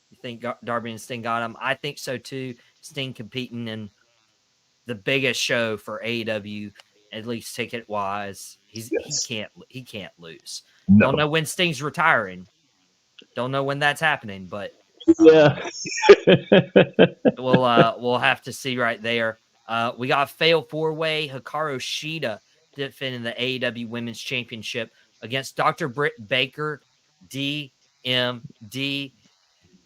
You think Darby and Sting got him? I think so too. Sting competing in the biggest show for AEW, at least ticket wise. He can't lose. No. Don't know when Sting's retiring. Don't know when that's happening, but we'll have to see right there. We got a fail 4-way. Hikaru Shida defending the AEW Women's Championship against Dr. Britt Baker, DMD,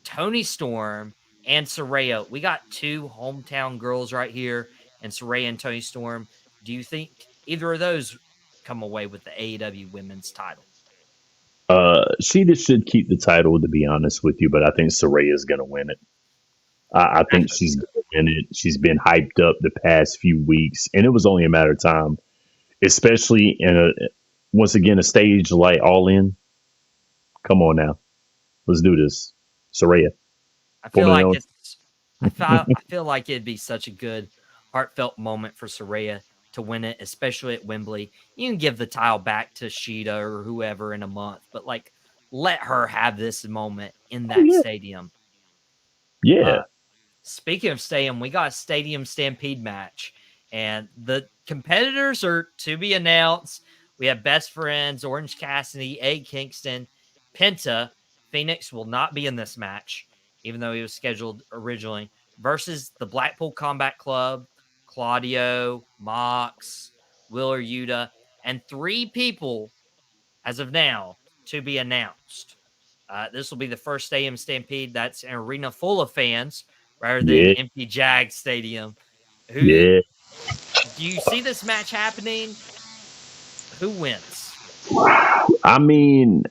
Toni Storm, and Saraya. We got 2 hometown girls right here, and Saraya and Toni Storm. Do you think either of those come away with the AEW Women's title?
She just should keep the title, to be honest with you, but I think Soraya's going to win it. I think she's going to win it. She's been hyped up the past few weeks, and it was only a matter of time, especially in once again, a stage like All In. Come on now. Let's do this. Saraya.
I feel like I feel like it'd be such a good, heartfelt moment for Saraya to win it, especially at Wembley. You can give the title back to Sheeta or whoever in a month, but like let her have this moment in that stadium.
Yeah.
Speaking of stadium, we got a stadium stampede match, and the competitors are to be announced. We have Best Friends, Orange Cassidy, A. Kingston, Penta. Phoenix will not be in this match, even though he was scheduled originally, versus the Blackpool Combat Club, Claudio, Mox, Willer Yuta, and 3 people as of now to be announced. This will be the first stadium stampede that's an arena full of fans rather than empty Jag Stadium. Do you see this match happening? Who wins?
I mean,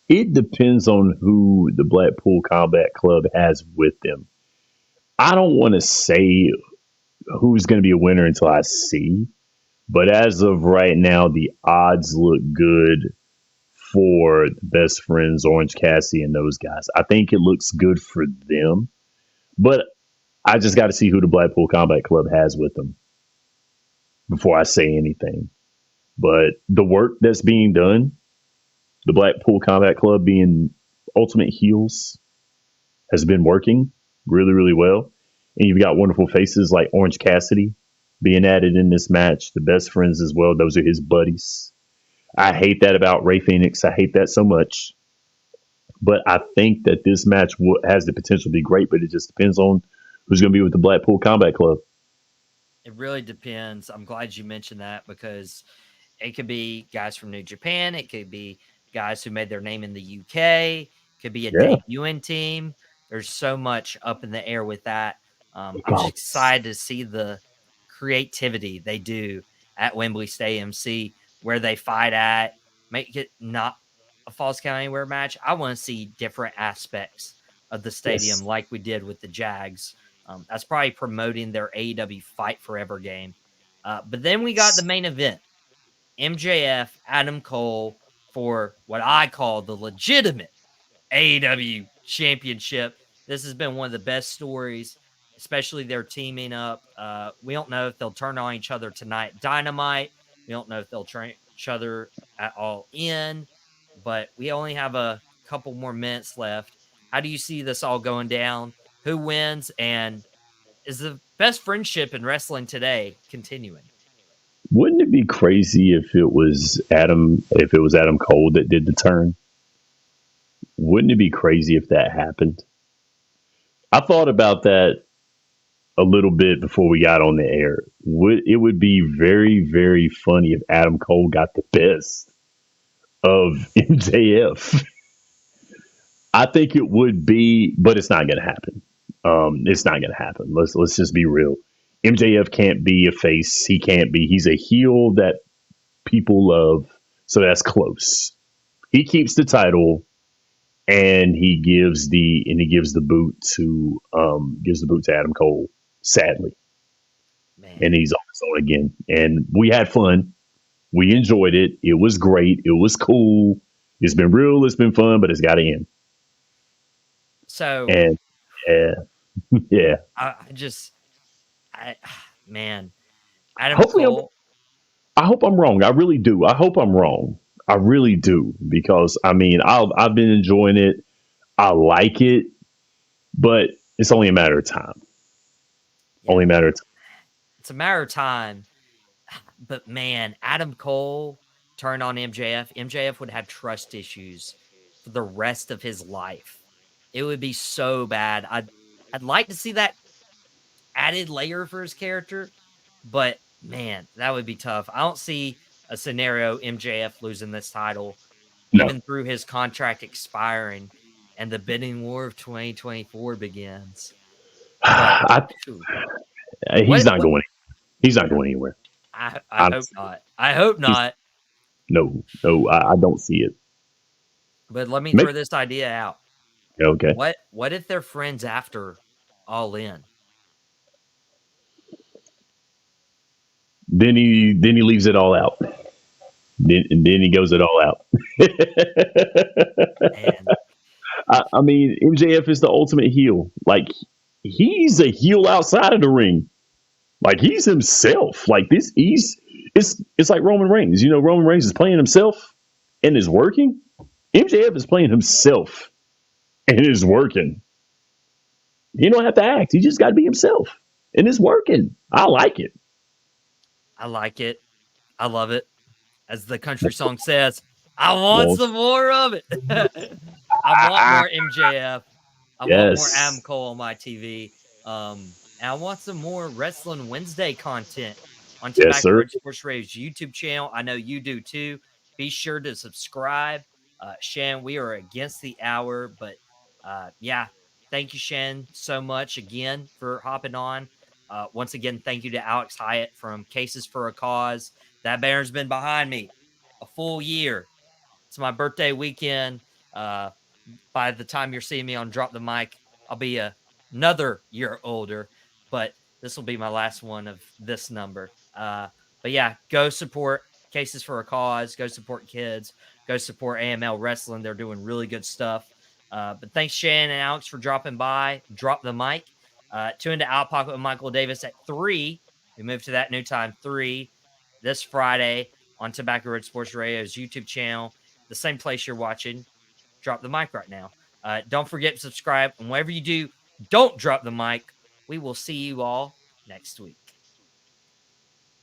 it depends on who the Blackpool Combat Club has with them. I don't want to say who's going to be a winner until I see, but as of right now, the odds look good for the Best Friends, Orange Cassidy, and those guys. I think it looks good for them, but I just got to see who the Blackpool Combat Club has with them before I say anything. But the work that's being done, the Blackpool Combat Club being ultimate heels, has been working really, really well. And you've got wonderful faces like Orange Cassidy being added in this match. The Best Friends as well. Those are his buddies. I hate that about Ray Phoenix. I hate that so much. But I think that this match has the potential to be great, but it just depends on who's going to be with the Blackpool Combat Club.
It really depends. I'm glad you mentioned that because it could be guys from New Japan. It could be guys who made their name in the UK. It could be a debuting team. There's so much up in the air with that. I'm just excited to see the creativity they do at Wembley Stadium, see where they fight at, make it not a Falls Count Anywhere match. I want to see different aspects of the stadium like we did with the Jags. That's probably promoting their AEW Fight Forever game. But then we got the main event. MJF, Adam Cole for what I call the legitimate AEW championship. This has been one of the best stories, especially their teaming up. We don't know if they'll turn on each other tonight. Dynamite. We don't know if they'll turn each other at all in, but we only have a couple more minutes left. How do you see this all going down? Who wins? And is the best friendship in wrestling today continuing?
Wouldn't it be crazy if it was Adam Cole that did the turn? Wouldn't it be crazy if that happened? I thought about that a little bit before we got on the air. It would be very, very funny if Adam Cole got the best of MJF. I think it would be, but it's not going to happen. It's not going to happen. Let's just be real. MJF can't be a face. He can't be. He's a heel that people love, so that's close. He keeps the title, and he gives the boot to Adam Cole. Sadly,
Man.
And he's on his own again. And we had fun. We enjoyed it. It was great. It was cool. It's been real. It's been fun, but it's got to end.
So,
and yeah.
Man, Adam
Hopefully
Cole.
I hope I'm wrong. I really do. I hope I'm wrong. I really do, because I mean, I've been enjoying it. I like it, but it's only a matter of time. Only a matter of time.
It's a matter of time. But man, Adam Cole turned on MJF. MJF would have trust issues for the rest of his life. It would be so bad. I'd like to see that added layer for his character, but man, that would be tough. I don't see a scenario MJF losing this title, even through his contract expiring and the bidding war of 2024 begins. But,
he's not going. He's not going anywhere.
I hope not. I hope not.
No, I don't see it.
But let me
Make,
throw this idea out.
okay.
What if they're friends after All In?
Then he leaves it all out. Then he goes it all out.
And
I mean, MJF is the ultimate heel. Like, he's a heel outside of the ring. Like, he's himself. Like, it's like Roman Reigns. You know, Roman Reigns is playing himself and is working. MJF is playing himself and is working. He don't have to act. He just got to be himself, and it's working. I like it.
I like it. I love it. As the country song says, I want
Well,
some more of it. I want more MJF. I want more Adam
yes,
Cole on my TV. And I want some more Wrestling Wednesday content on
yes,
Tobacco
sir.
Road Sports Radio's YouTube channel. I know you do too. Be sure to subscribe. Shan, we are against the hour, but yeah, thank you, Shan, so much again for hopping on. Once again, thank you to Alex Hiatt from Cases for a Cause. That banner's been behind me a full year. It's my birthday weekend. By the time you're seeing me on Drop the Mic, I'll be another year older, but this will be my last one of this number. But yeah, go support Cases for a Cause. Go support kids. Go support AML Wrestling. They're doing really good stuff. But thanks, Shannon and Alex, for dropping by. Drop the Mic. Tune into Out Pocket with Michael Davis at 3. We moved to that new time, 3, this Friday on Tobacco Road Sports Radio's YouTube channel, the same place you're watching Drop the Mic right now. Don't forget to subscribe. And whatever you do, don't drop the mic. We will see you all next week.